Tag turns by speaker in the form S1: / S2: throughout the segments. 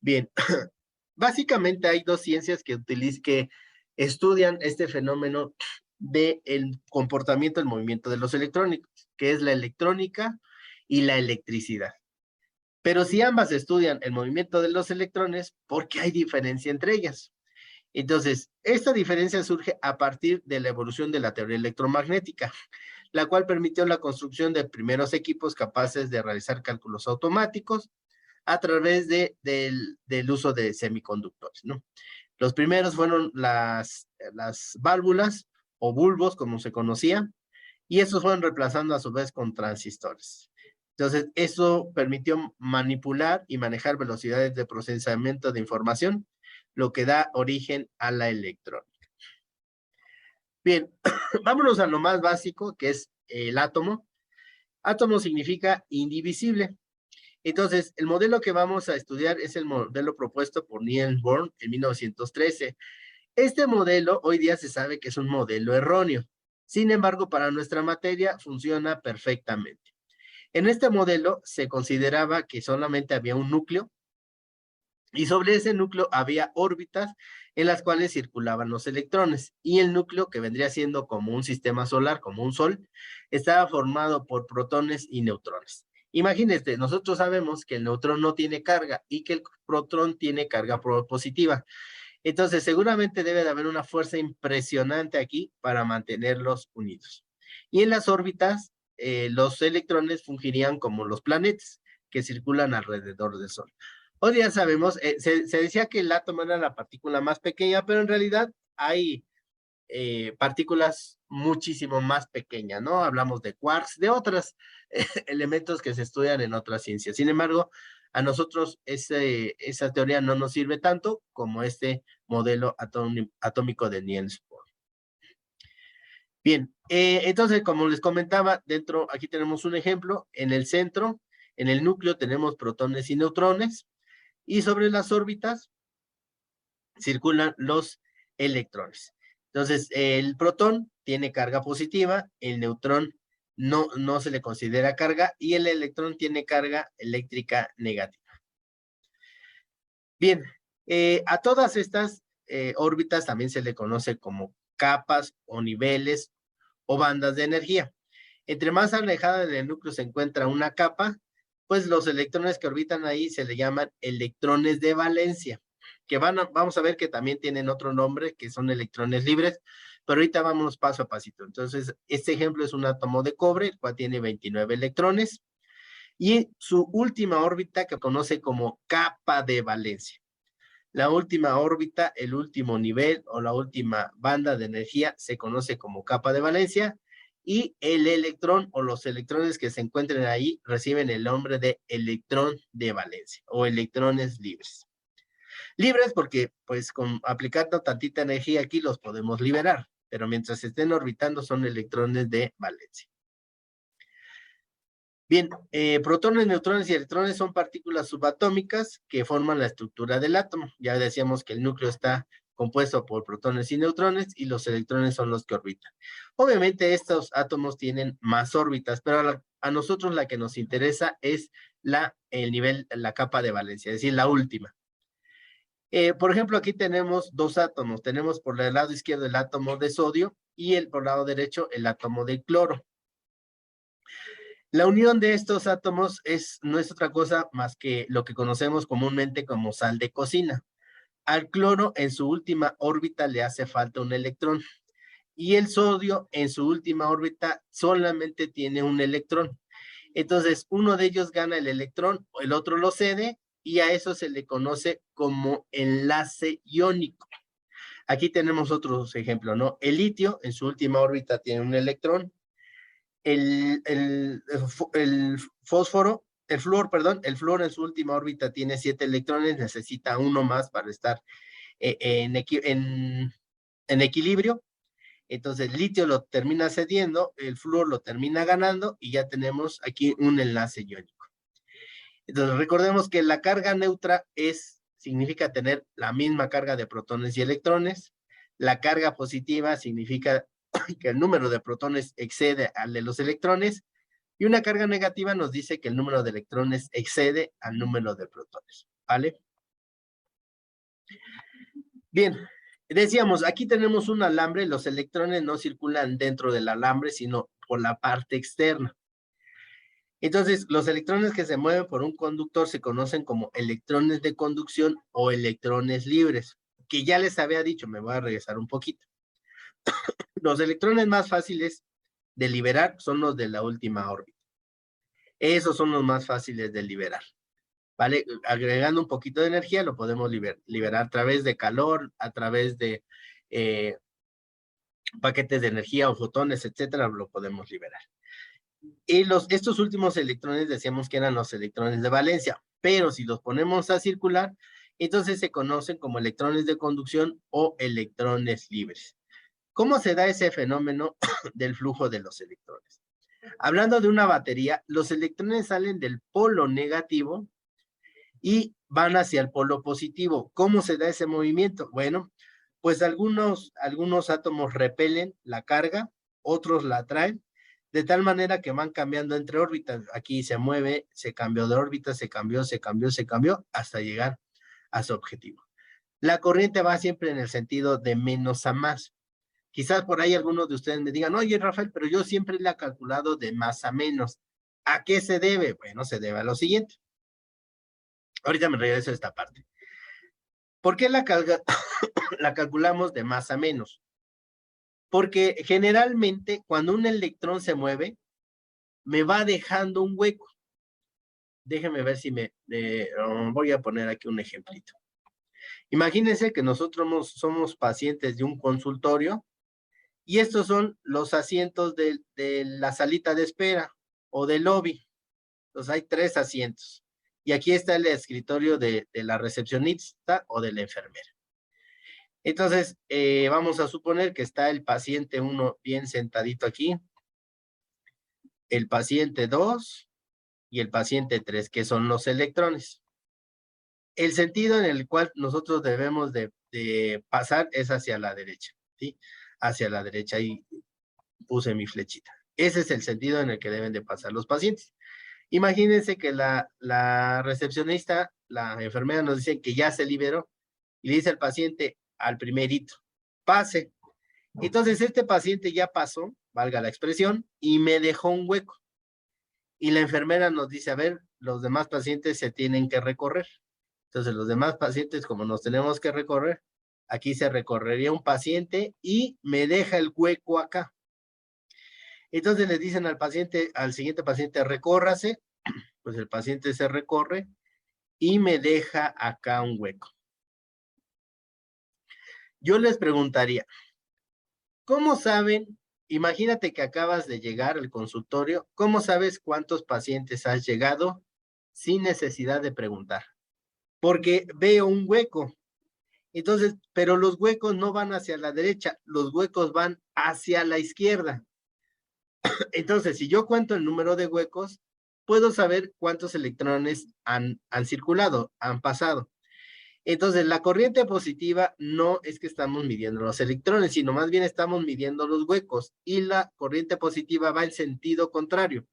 S1: Bien, básicamente hay dos ciencias que estudian este fenómeno del comportamiento, el movimiento de los electrónicos, que es la electrónica y la electricidad. Pero si ambas estudian el movimiento de los electrones, ¿por qué hay diferencia entre ellas? Entonces, esta diferencia surge a partir de la evolución de la teoría electromagnética, la cual permitió la construcción de primeros equipos capaces de realizar cálculos automáticos a través del uso de semiconductores, ¿no? Los primeros fueron las válvulas o bulbos, como se conocía, y estos fueron reemplazando a su vez con transistores. Entonces, eso permitió manipular y manejar velocidades de procesamiento de información, lo que da origen a la electrónica. Bien, vámonos a lo más básico, que es el átomo. Átomo significa indivisible. Entonces, el modelo que vamos a estudiar es el modelo propuesto por Niels Bohr en 1913. Este modelo hoy día se sabe que es un modelo erróneo. Sin embargo, para nuestra materia funciona perfectamente. En este modelo se consideraba que solamente había un núcleo y sobre ese núcleo había órbitas en las cuales circulaban los electrones, y el núcleo, que vendría siendo como un sistema solar, como un sol, estaba formado por protones y neutrones. Imagínate, nosotros sabemos que el neutrón no tiene carga y que el protón tiene carga positiva. Entonces, seguramente debe de haber una fuerza impresionante aquí para mantenerlos unidos. Y en las órbitas, los electrones fungirían como los planetas que circulan alrededor del Sol. Hoy ya sabemos, se decía que el átomo era la partícula más pequeña, pero en realidad hay partículas muchísimo más pequeñas, ¿no? Hablamos de quarks, de otros elementos que se estudian en otras ciencias. Sin embargo, a nosotros esa teoría no nos sirve tanto como este modelo atómico de Niels Bohr. Bien, entonces, como les comentaba, aquí tenemos un ejemplo, en el centro, en el núcleo tenemos protones y neutrones, y sobre las órbitas circulan los electrones. Entonces, el protón tiene carga positiva, el neutrón no se le considera carga, y el electrón tiene carga eléctrica negativa. Bien, a todas estas órbitas también se le conoce como capas o niveles o bandas de energía. Entre más alejada del núcleo se encuentra una capa, pues los electrones que orbitan ahí se le llaman electrones de valencia, que vamos a ver que también tienen otro nombre, que son electrones libres, pero ahorita vamos paso a pasito. Entonces, este ejemplo es un átomo de cobre, el cual tiene 29 electrones, y su última órbita que conoce como capa de valencia. La última órbita, el último nivel o la última banda de energía se conoce como capa de valencia, y el electrón o los electrones que se encuentren ahí reciben el nombre de electrón de valencia o electrones libres. Libres porque pues aplicando tantita energía aquí los podemos liberar, pero mientras estén orbitando son electrones de valencia. Bien, protones, neutrones y electrones son partículas subatómicas que forman la estructura del átomo. Ya decíamos que el núcleo está compuesto por protones y neutrones y los electrones son los que orbitan. Obviamente estos átomos tienen más órbitas, pero a nosotros la que nos interesa es el nivel, la capa de valencia, es decir, la última. Por ejemplo, aquí tenemos dos átomos. Tenemos por el lado izquierdo el átomo de sodio y por el lado derecho el átomo de cloro. La unión de estos átomos no es otra cosa más que lo que conocemos comúnmente como sal de cocina. Al cloro en su última órbita le hace falta un electrón y el sodio en su última órbita solamente tiene un electrón. Entonces, uno de ellos gana el electrón, el otro lo cede, y a eso se le conoce como enlace iónico. Aquí tenemos otros ejemplos, ¿no? El litio en su última órbita tiene un electrón, el fósforo, el flúor, perdón, el flúor en su última órbita tiene 7 electrones, necesita uno más para estar en equilibrio. Entonces, el litio lo termina cediendo, el flúor lo termina ganando y ya tenemos aquí un enlace iónico. Entonces, recordemos que la carga neutra significa tener la misma carga de protones y electrones. La carga positiva significa que el número de protones excede al de los electrones, y una carga negativa nos dice que el número de electrones excede al número de protones, ¿vale? Bien, decíamos, aquí tenemos un alambre, los electrones no circulan dentro del alambre, sino por la parte externa. Entonces, los electrones que se mueven por un conductor se conocen como electrones de conducción o electrones libres, que ya les había dicho, me voy a regresar un poquito. Los electrones más fáciles de liberar son los de la última órbita. Esos son los más fáciles de liberar, ¿vale? Agregando un poquito de energía lo podemos liberar a través de calor, a través de paquetes de energía o fotones, etcétera, lo podemos liberar. Y estos últimos electrones decíamos que eran los electrones de valencia, pero si los ponemos a circular, entonces se conocen como electrones de conducción o electrones libres. ¿Cómo se da ese fenómeno del flujo de los electrones? Hablando de una batería, los electrones salen del polo negativo y van hacia el polo positivo. ¿Cómo se da ese movimiento? Bueno, pues algunos átomos repelen la carga, otros la atraen, de tal manera que van cambiando entre órbitas. Aquí se mueve, se cambió de órbita, se cambió, hasta llegar a su objetivo. La corriente va siempre en el sentido de menos a más. Quizás por ahí algunos de ustedes me digan, oye, Rafael, pero yo siempre la he calculado de más a menos. ¿A qué se debe? Bueno, se debe a lo siguiente. Ahorita me regreso a esta parte. ¿Por qué la calculamos de más a menos? Porque generalmente cuando un electrón se mueve, me va dejando un hueco. Déjenme ver si voy a poner aquí un ejemplito. Imagínense que nosotros somos pacientes de un consultorio y estos son los asientos de la salita de espera o del lobby. Entonces hay 3 asientos. Y aquí está el escritorio de la recepcionista o de la enfermera. Entonces, vamos a suponer que está el paciente 1 bien sentadito aquí, el paciente 2 y el paciente 3, que son los electrones. El sentido en el cual nosotros debemos de pasar es hacia la derecha, ¿sí? Hacia la derecha, y puse mi flechita. Ese es el sentido en el que deben de pasar los pacientes. Imagínense que la recepcionista, la enfermera nos dice que ya se liberó y le dice al paciente al primerito, pase. Entonces este paciente ya pasó, valga la expresión, y me dejó un hueco. Y la enfermera nos dice, a ver, los demás pacientes se tienen que recorrer. Entonces los demás pacientes, como nos tenemos que recorrer, aquí se recorrería un paciente y me deja el hueco acá. Entonces le dicen al paciente, al siguiente paciente, recórrase, pues el paciente se recorre y me deja acá un hueco. Yo les preguntaría, ¿cómo saben? Imagínate que acabas de llegar al consultorio, ¿cómo sabes cuántos pacientes has llegado sin necesidad de preguntar? Porque veo un hueco. Entonces, pero los huecos no van hacia la derecha, los huecos van hacia la izquierda. Entonces, si yo cuento el número de huecos, puedo saber cuántos electrones han circulado, han pasado. Entonces, la corriente positiva no es que estamos midiendo los electrones, sino más bien estamos midiendo los huecos, y la corriente positiva va en sentido contrario.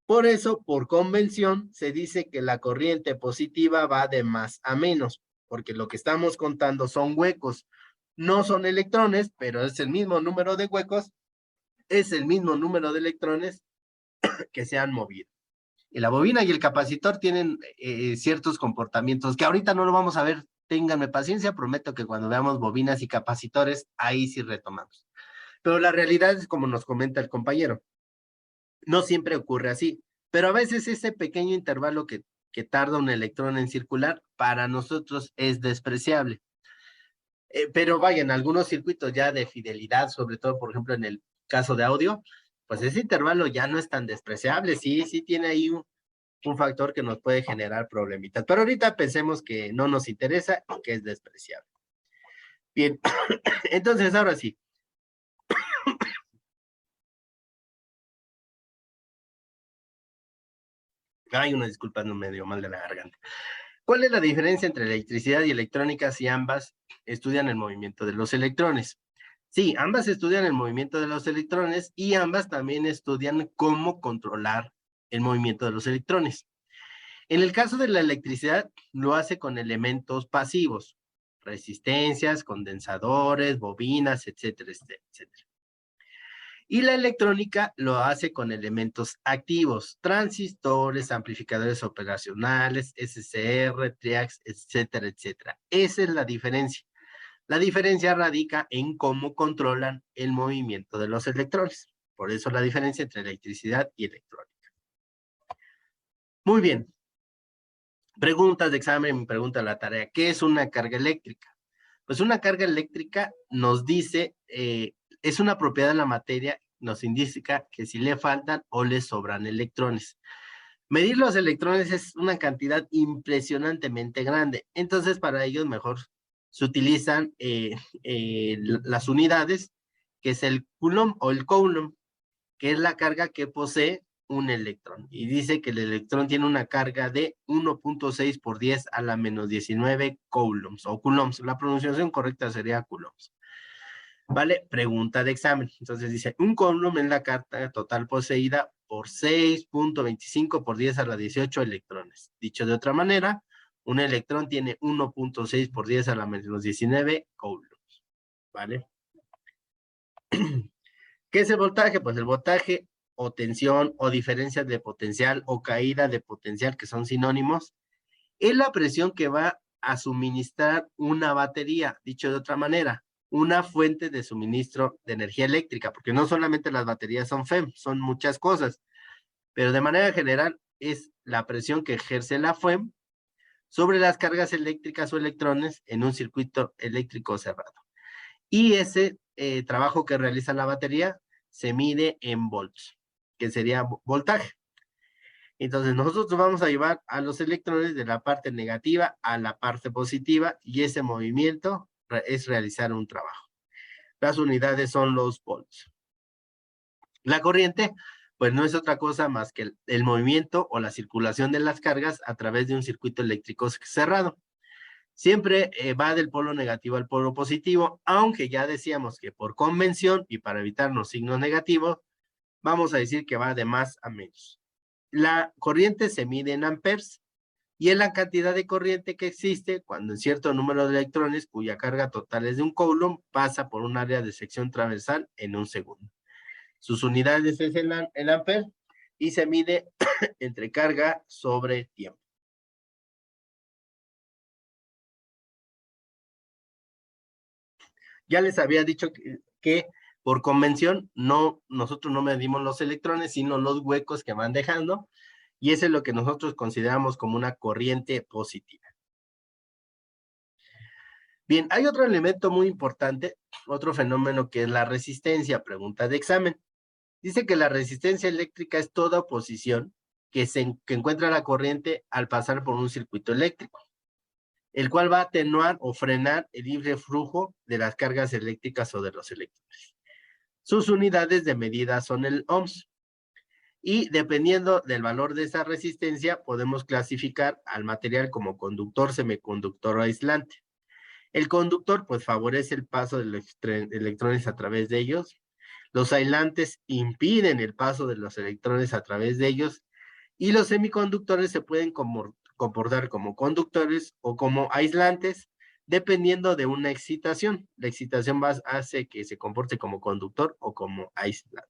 S1: Por eso, por convención, se dice que la corriente positiva va de más a menos, porque lo que estamos contando son huecos. No son electrones, pero es el mismo número de huecos, es el mismo número de electrones que se han movido. Y la bobina y el capacitor tienen ciertos comportamientos que ahorita no lo vamos a ver. Ténganme paciencia, prometo que cuando veamos bobinas y capacitores, ahí sí retomamos. Pero la realidad es como nos comenta el compañero. No siempre ocurre así, pero a veces ese pequeño intervalo que tarda un electrón en circular, para nosotros es despreciable. Pero vaya, en algunos circuitos ya de fidelidad, sobre todo, por ejemplo, en el caso de audio, pues ese intervalo ya no es tan despreciable. Sí tiene ahí un factor que nos puede generar problemitas. Pero ahorita pensemos que no nos interesa y que es despreciable. Bien, entonces ahora sí. Ay, una disculpa, no me dio mal de la garganta. ¿Cuál es la diferencia entre electricidad y electrónica si ambas estudian el movimiento de los electrones? Sí, ambas estudian el movimiento de los electrones y ambas también estudian cómo controlar el movimiento de los electrones. En el caso de la electricidad, lo hace con elementos pasivos. resistencias, condensadores, bobinas, etcétera, etcétera. Y la electrónica lo hace con elementos activos, transistores, amplificadores operacionales, SCR, triacs, etcétera, etcétera. Esa es la diferencia. La diferencia radica en cómo controlan el movimiento de los electrones. Por eso la diferencia entre electricidad y electrónica. Muy bien. Preguntas de examen, me pregunta la tarea. ¿Qué es una carga eléctrica? Pues una carga eléctrica nos dice, es una propiedad de la materia, nos indica que si le faltan o le sobran electrones. Medir los electrones es una cantidad impresionantemente grande. Entonces, para ellos mejor se utilizan las unidades, que es el coulomb o el coulomb, que es la carga que posee un electrón. Y dice que el electrón tiene una carga de 1.6 por 10 a la menos 19 coulombs o coulombs. La pronunciación correcta sería coulombs. ¿Vale? Pregunta de examen. Entonces dice, un coulomb es la carga total poseída por 6.25 por 10 a la 18 electrones. Dicho de otra manera, un electrón tiene 1.6 por 10 a la menos 19 coulombs. ¿Vale? ¿Qué es el voltaje? Pues el voltaje o tensión o diferencia de potencial o caída de potencial, que son sinónimos, es la presión que va a suministrar una batería, dicho de otra manera, una fuente de suministro de energía eléctrica, porque no solamente las baterías son FEM, son muchas cosas, pero de manera general es la presión que ejerce la FEM sobre las cargas eléctricas o electrones en un circuito eléctrico cerrado. Y ese trabajo que realiza la batería se mide en volts, que sería voltaje. Entonces nosotros vamos a llevar a los electrones de la parte negativa a la parte positiva y ese movimiento es realizar un trabajo. Las unidades son los volts. La corriente, pues no es otra cosa más que el movimiento o la circulación de las cargas a través de un circuito eléctrico cerrado. Siempre va del polo negativo al polo positivo, aunque ya decíamos que por convención y para evitarnos signos negativos, vamos a decir que va de más a menos. La corriente se mide en amperes y es la cantidad de corriente que existe cuando un cierto número de electrones, cuya carga total es de un coulomb, pasa por un área de sección transversal en un segundo. Sus unidades es el ampere y se mide entre carga sobre tiempo. Ya les había dicho que por convención nosotros no medimos los electrones, sino los huecos que van dejando, y eso es lo que nosotros consideramos como una corriente positiva. Bien, hay otro elemento muy importante, otro fenómeno que es la resistencia, pregunta de examen. Dice que la resistencia eléctrica es toda oposición que encuentra la corriente al pasar por un circuito eléctrico, el cual va a atenuar o frenar el libre flujo de las cargas eléctricas o de los electrones. Sus unidades de medida son el ohms. Y dependiendo del valor de esa resistencia, podemos clasificar al material como conductor, semiconductor o aislante. El conductor, pues, favorece el paso de los electrones a través de ellos. Los aislantes impiden el paso de los electrones a través de ellos. Y los semiconductores se pueden comportar como conductores o como aislantes, dependiendo de una excitación. La excitación hace que se comporte como conductor o como aislante.